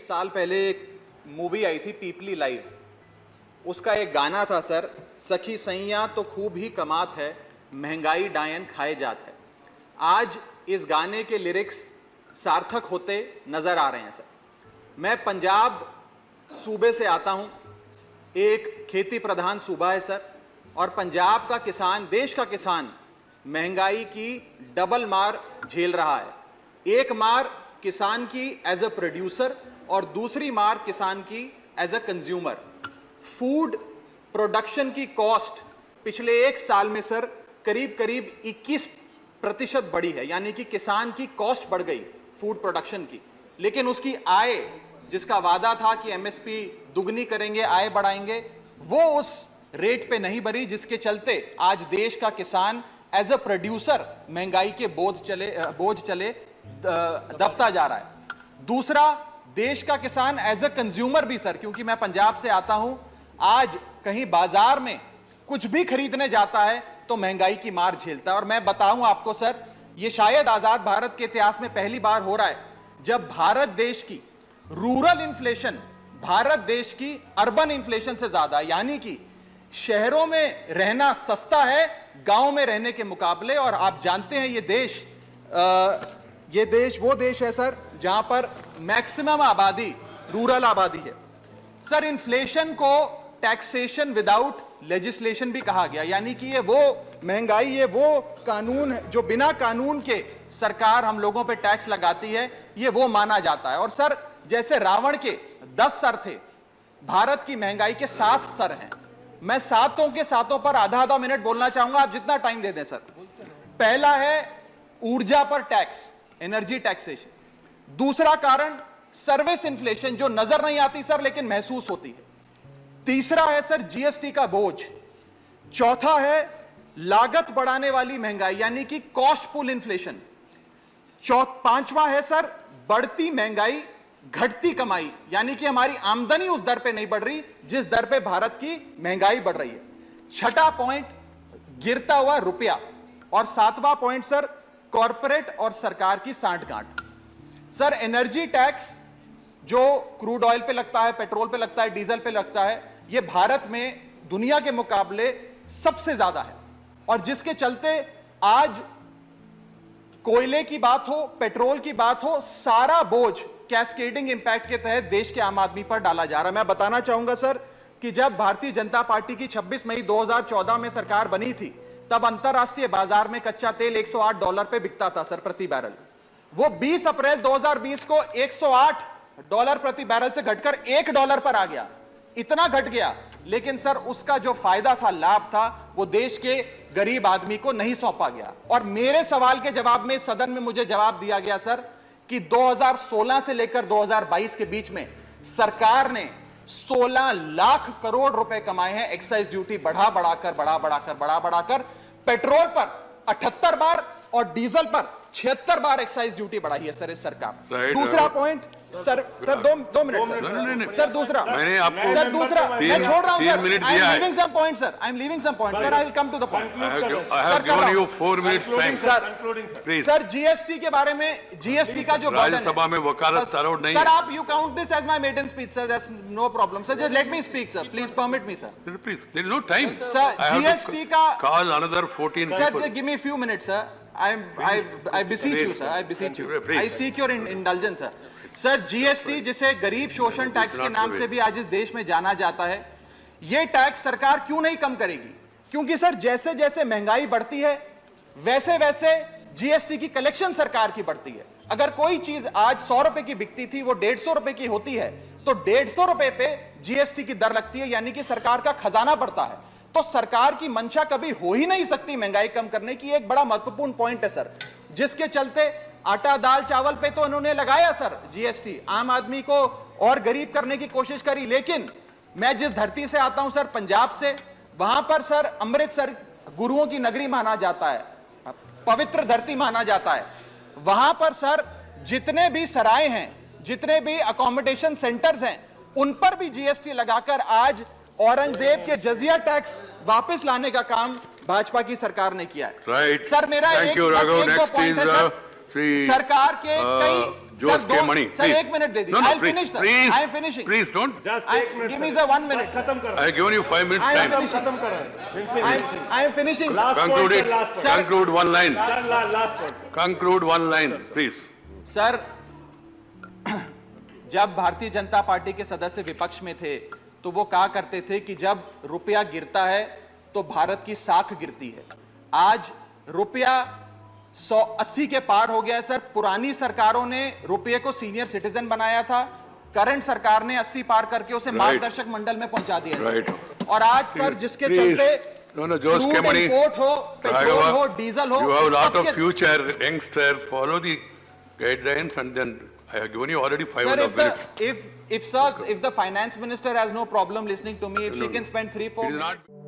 साल पहले एक मूवी आई थी पीपली लाइव, उसका एक गाना था सर, सखी सैया तो खूब ही कमात है, महंगाई डायन खाए जात है। आज इस गाने के लिरिक्स सार्थक होते नजर आ रहे हैं सर। मैं पंजाब सूबे से आता हूं, एक खेती प्रधान सूबा है सर, और पंजाब का किसान, देश का किसान महंगाई की डबल मार झेल रहा है। एक मार किसान की एज अ प्रोड्यूसर और दूसरी मार किसान की as a consumer. Food production की कॉस्ट पिछले एक साल में सर करीब 21% बढ़ी है, यानी कि किसान की कॉस्ट बढ़ गई फूड प्रोडक्शन की, लेकिन उसकी आय, जिसका वादा था कि एमएसपी दुगनी करेंगे, आय बढ़ाएंगे, वो उस रेट पे नहीं बढ़ी, जिसके चलते आज देश का किसान एज अ प्रोड्यूसर महंगाई के बोझ चले दबता जा रहा है। दूसरा, देश का किसान एज अ कंज्यूमर भी सर, क्योंकि मैं पंजाब से आता हूं, आज कहीं बाजार में कुछ भी खरीदने जाता है तो महंगाई की मार झेलता है। और मैं बताऊं आपको सर, यह शायद आजाद भारत के इतिहास में पहली बार हो रहा है जब भारत देश की रूरल इन्फ्लेशन भारत देश की अर्बन इन्फ्लेशन से ज्यादा, यानी कि शहरों में रहना सस्ता है गांव में रहने के मुकाबले। और आप जानते हैं ये देश वो देश है सर जहां पर मैक्सिमम आबादी रूरल आबादी है। सर, इन्फ्लेशन को टैक्सेशन विदाउट लेजिस्लेशन भी कहा गया, यानी कि ये वो महंगाई, ये वो कानून है जो बिना कानून के सरकार हम लोगों पे टैक्स लगाती है, ये वो माना जाता है। और सर, जैसे रावण के 10 सर थे, भारत की महंगाई के 7 सर हैं। मैं सातों के सातों पर आधा मिनट बोलना चाहूंगा, आप जितना टाइम दे दें सर। पहला है ऊर्जा पर टैक्स, एनर्जी टैक्सेशन। दूसरा कारण सर्विस इन्फ्लेशन, जो नजर नहीं आती सर लेकिन महसूस होती है। तीसरा है सर जीएसटी का बोझ। चौथा है लागत बढ़ाने वाली महंगाई, यानी कि कॉस्ट पुल इन्फ्लेशन। पांचवा है सर बढ़ती महंगाई घटती कमाई, यानी कि हमारी आमदनी उस दर पे नहीं बढ़ रही जिस दर पे भारत की महंगाई बढ़ रही है। छठा पॉइंट गिरता हुआ रुपया। और सातवां पॉइंट सर कॉरपोरेट और सरकार की सांठगांठ। सर, एनर्जी टैक्स जो क्रूड ऑयल पे लगता है, पेट्रोल पे लगता है, डीजल पे लगता है, यह भारत में दुनिया के मुकाबले सबसे ज्यादा है। और जिसके चलते आज कोयले की बात हो, पेट्रोल की बात हो, सारा बोझ कैस्केडिंग इंपैक्ट के तहत देश के आम आदमी पर डाला जा रहा है। मैं बताना चाहूंगा सर कि जब भारतीय जनता पार्टी की 26 मई 2014 में सरकार बनी थी, तब अंतरराष्ट्रीय बाजार में कच्चा तेल $108 पे बिकता था सर प्रति बैरल। वो 20 अप्रैल 2020 को $108 प्रति बैरल से घटकर $1 पर आ गया। इतना घट गया, लेकिन सर उसका जो फायदा था, लाभ था, वो देश के गरीब आदमी को नहीं सौंपा गया। और मेरे सवाल के जवाब में सदन में मुझे जवाब दिया गया सर कि 2016 से लेकर 2022 के बीच में सरकार ने 16 लाख करोड़ रुपए कमाए हैं एक्साइज ड्यूटी बढ़ाकर। पेट्रोल पर 78 बार और डीजल पर 76 बार एक्साइज ड्यूटी बढ़ाई है सर इस सरकार। दूसरा पॉइंट सर दो मिनट सर। सर दूसरा, मैंने आपको सर दूसरा, मैं छोड़ रहा हूं सर, 3 मिनट दिया है। I am leaving some point sir, I will come to the point. I have given you 4 minutes time. Please. Sir, GST के बारे में, जीएसटी का जो बर्डन है, राज्यसभा में वकालत सराउंड नहीं सर, है। आप you count this as my maiden speech sir, that's no problem sir, just let me speak sir, please permit me sir. Please, there is no time. Sir, I have to GST का call another 14 sir, people. give me a few minutes sir, I beseech you sir, I beseech you, Please. I seek your indulgence sir। Sir, GST, जिसे गरीब शोषण tax के नाम से भी आज इस देश में जाना जाता है, यह टैक्स सरकार क्यों नहीं कम करेगी? क्योंकि सर जैसे जैसे महंगाई बढ़ती है वैसे वैसे जीएसटी की कलेक्शन सरकार की बढ़ती है। अगर कोई चीज आज 100 रुपए की बिकती थी, वो 150 रुपए की होती है, तो 150 रुपए पे जीएसटी की दर लगती है, यानी कि सरकार का खजाना बढ़ता है। तो सरकार की मंशा कभी हो ही नहीं सकती महंगाई कम करने की। एक बड़ा महत्वपूर्ण पॉइंट है सर, जिसके चलते आटा दाल चावल पे तो इन्होंने लगाया सर जीएसटी, आम आदमी को और गरीब करने की कोशिश करी। लेकिन मैं जिस धरती से आता हूं सर, पंजाब से, वहां पर सर अमृतसर गुरुओं की नगरी माना जाता है, पवित्र धरती माना जाता है। वहां पर सर जितने भी सराय हैं, जितने भी अकोमोडेशन सेंटर्स हैं, उन पर भी जीएसटी लगाकर आज औरंगजेब के जजिया टैक्स वापस लाने का काम भाजपा की सरकार ने किया है। Right. सर, मेरा Thank you, Raghav. Next is सरकार के कई Jose K. Mani, sir please. एक मिनट दे दीजिए. No, no, I'll please, finish, sir. please, I am finishing. please don't. Just I- एक minute give me sir. the 1 minute, बस sir. खत्म करो. I have given you 5 minutes I am time. finishing. खत्म करो. I am finishing, sir. Last point, Conclude sir, it. last point. Sir. Conclude one line. Sir, last point. Conclude one line, please. Sir जब Bharatiya Janata party के सदस्य विपक्ष में थे तो वो कहा करते थे कि जब रुपया गिरता है तो भारत की साख गिरती है. आज रुपया 180 के पार हो गया है सर. पुरानी सरकारों ने रुपये को सीनियर सिटीजन बनाया था. करंट सरकार ने 80 पार करके उसे मार्गदर्शक मंडल में पहुंचा दिया है, Right. सर. और आज सर जिसके Please. चलते No, no, Jose K. Mani. Import हो, पेट्रोल Raghava, हो, डीजल हो, you have a lot of सबके- future, youngster, follow the guidelines and then I have given you already 5 Sir, minutes. if the finance minister has no problem listening to me, if she can spend 3-4 It is minutes. not.